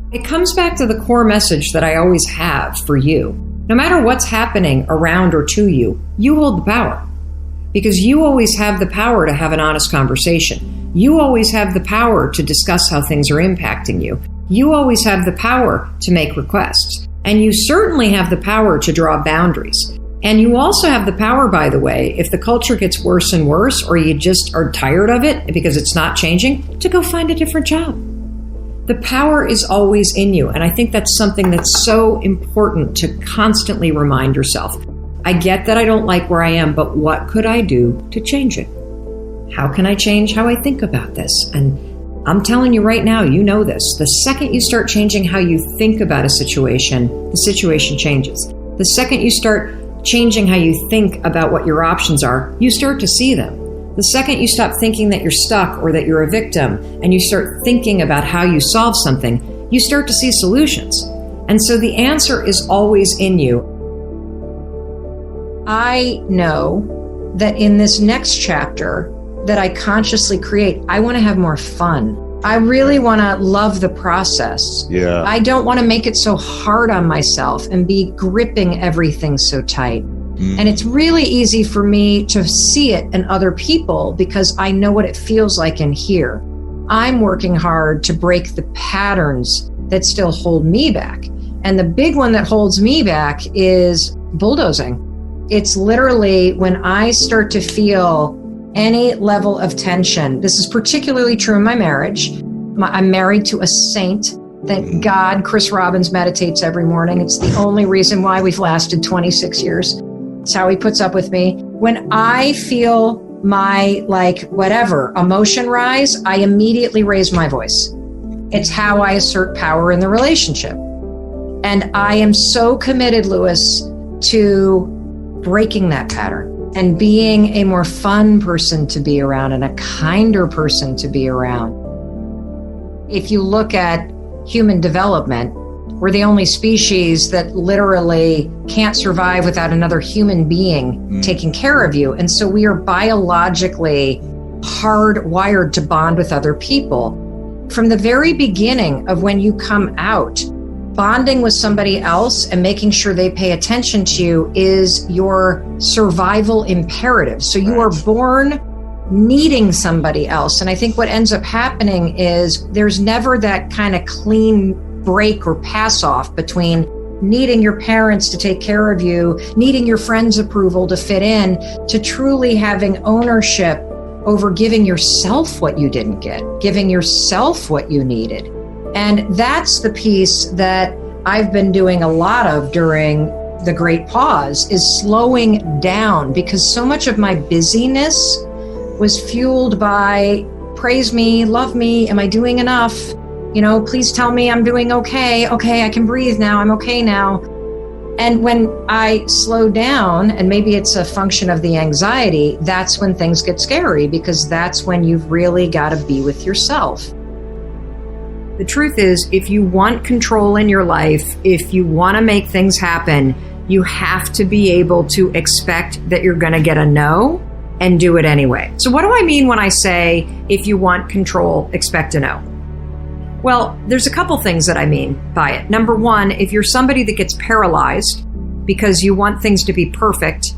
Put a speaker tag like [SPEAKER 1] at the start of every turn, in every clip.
[SPEAKER 1] It comes back to the core message that I always have for you. No matter what's happening around or to you, you hold the power. Because you always have the power to have an honest conversation. You always have the power to discuss how things are impacting you. You always have the power to make requests. And you certainly have the power to draw boundaries. And you also have the power, by the way, if the culture gets worse and worse, or you just are tired of it because it's not changing, to go find a different job. The power is always in you. And I think that's something that's so important to constantly remind yourself. I get that I don't like where I am, but what could I do to change it? How can I change how I think about this? And I'm telling you right now, you know this. The second you start changing how you think about a situation, the situation changes. The second you start changing how you think about what your options are, you start to see them. The second you stop thinking that you're stuck or that you're a victim and you start thinking about how you solve something, you start to see solutions. And so the answer is always in you. I know that in this next chapter that I consciously create, I want to have more fun. I really want to love the process.
[SPEAKER 2] Yeah.
[SPEAKER 1] I don't want to make it so hard on myself and be gripping everything so tight. And it's really easy for me to see it in other people because I know what it feels like in here. I'm working hard to break the patterns that still hold me back. And the big one that holds me back is bulldozing. It's literally when I start to feel any level of tension. This is particularly true in my marriage. I'm married to a saint. Thank God Chris Robbins meditates every morning. It's the only reason why we've lasted 26 years. It's how he puts up with me. When I feel my whatever emotion rise, I immediately raise my voice. It's how I assert power in the relationship. And I am so committed, Lewis, to breaking that pattern and being a more fun person to be around and a kinder person to be around. If you look at human development, we're the only species that literally can't survive without another human being taking care of you. And so we are biologically hardwired to bond with other people. From the very beginning of when you come out, bonding with somebody else and making sure they pay attention to you is your survival imperative. So you are born needing somebody else. And I think what ends up happening is there's never that kind of clean break or pass off between needing your parents to take care of you, needing your friends' approval to fit in, to truly having ownership over giving yourself what you didn't get, giving yourself what you needed. And that's the piece that I've been doing a lot of during the great pause, is slowing down, because so much of my busyness was fueled by praise me, love me, am I doing enough? You know, please tell me I'm doing okay. Okay, I can breathe now. I'm okay now. And when I slow down, and maybe it's a function of the anxiety, that's when things get scary, because that's when you've really got to be with yourself. The truth is, if you want control in your life, if you want to make things happen, you have to be able to expect that you're going to get a no and do it anyway. So what do I mean when I say, if you want control, expect a no? Well, there's a couple things that I mean by it. Number one, if you're somebody that gets paralyzed because you want things to be perfect,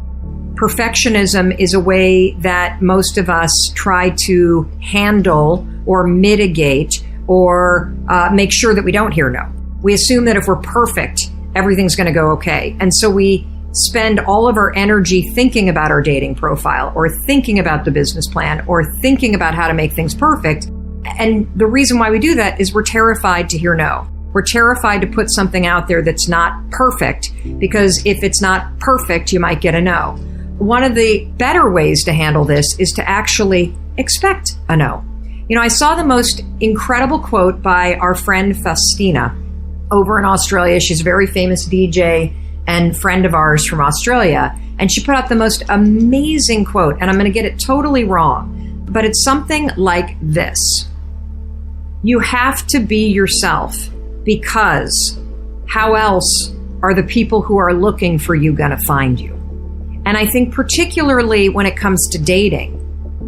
[SPEAKER 1] perfectionism is a way that most of us try to handle or mitigate or make sure that we don't hear no. We assume that if we're perfect, everything's going to go okay. And so we spend all of our energy thinking about our dating profile, or thinking about the business plan, or thinking about how to make things perfect. And the reason why we do that is we're terrified to hear no. We're terrified to put something out there that's not perfect, because if it's not perfect, you might get a no. One of the better ways to handle this is to actually expect a no. You know, I saw the most incredible quote by our friend Faustina over in Australia. She's a very famous DJ and friend of ours from Australia. And she put out the most amazing quote, and I'm going to get it totally wrong, but it's something like this. You have to be yourself, because how else are the people who are looking for you going to find you? And I think particularly when it comes to dating,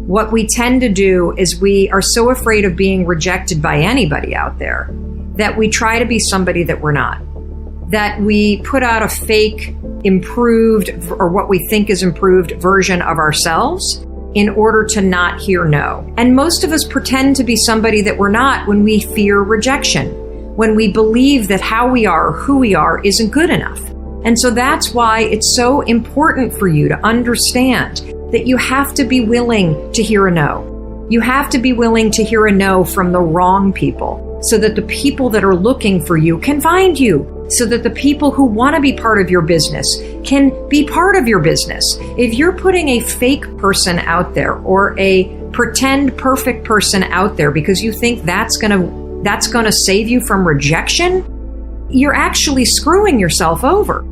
[SPEAKER 1] what we tend to do is we are so afraid of being rejected by anybody out there that we try to be somebody that we're not, that we put out a fake, improved, or what we think is improved version of ourselves in order to not hear no. And most of us pretend to be somebody that we're not when we fear rejection, when we believe that how we are or who we are isn't good enough. And so that's why it's so important for you to understand that you have to be willing to hear a no. You have to be willing to hear a no from the wrong people so that the people that are looking for you can find you, so that the people who want to be part of your business can be part of your business. If you're putting a fake person out there or a pretend perfect person out there because you think that's going to save you from rejection, you're actually screwing yourself over.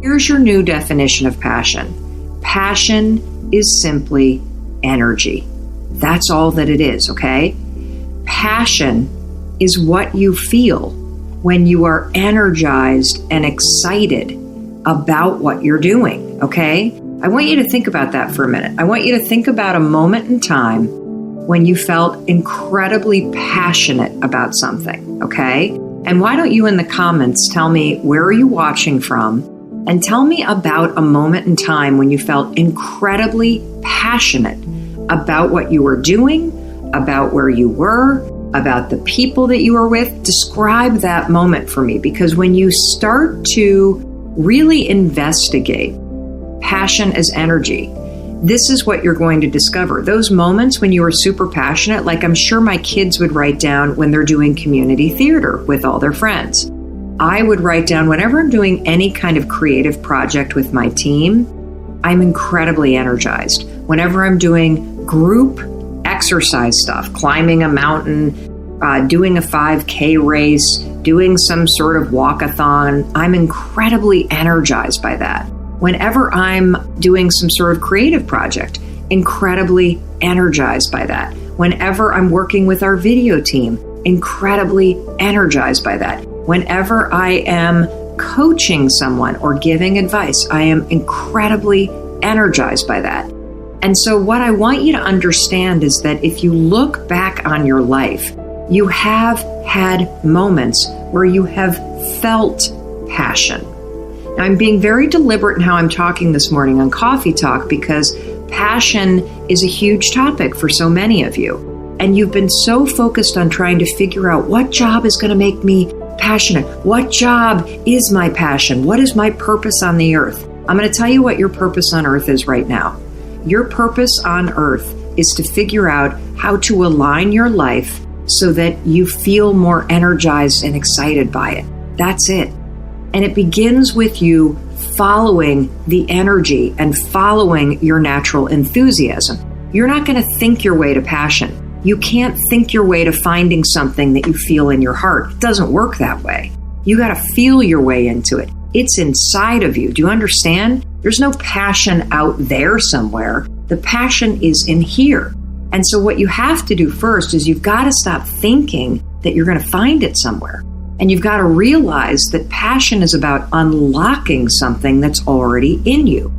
[SPEAKER 1] Here's your new definition of passion. Passion is simply energy. That's all that it is, okay? Passion is what you feel when you are energized and excited about what you're doing, okay? I want you to think about that for a minute. I want you to think about a moment in time when you felt incredibly passionate about something, okay? And why don't you in the comments tell me where are you watching from, and tell me about a moment in time when you felt incredibly passionate about what you were doing, about where you were, about the people that you were with. Describe that moment for me, because when you start to really investigate passion as energy, this is what you're going to discover. Those moments when you were super passionate, like I'm sure my kids would write down when they're doing community theater with all their friends. I would write down whenever I'm doing any kind of creative project with my team, I'm incredibly energized. Whenever I'm doing group exercise stuff, climbing a mountain, doing a 5K race, doing some sort of walkathon, I'm incredibly energized by that. Whenever I'm doing some sort of creative project, incredibly energized by that. Whenever I'm working with our video team, incredibly energized by that. Whenever I am coaching someone or giving advice, I am incredibly energized by that. And so what I want you to understand is that if you look back on your life, you have had moments where you have felt passion. Now, I'm being very deliberate in how I'm talking this morning on Coffee Talk because passion is a huge topic for so many of you. And you've been so focused on trying to figure out what job is going to make me passionate. What job is my passion? What is my purpose on the earth? I'm going to tell you what your purpose on earth is right now. Your purpose on earth is to figure out how to align your life so that you feel more energized and excited by it. That's it. And it begins with you following the energy and following your natural enthusiasm. You're not going to think your way to passion. You can't think your way to finding something that you feel in your heart. It doesn't work that way. You got to feel your way into it. It's inside of you. Do you understand? There's no passion out there somewhere. The passion is in here. And so what you have to do first is you've got to stop thinking that you're going to find it somewhere. And you've got to realize that passion is about unlocking something that's already in you.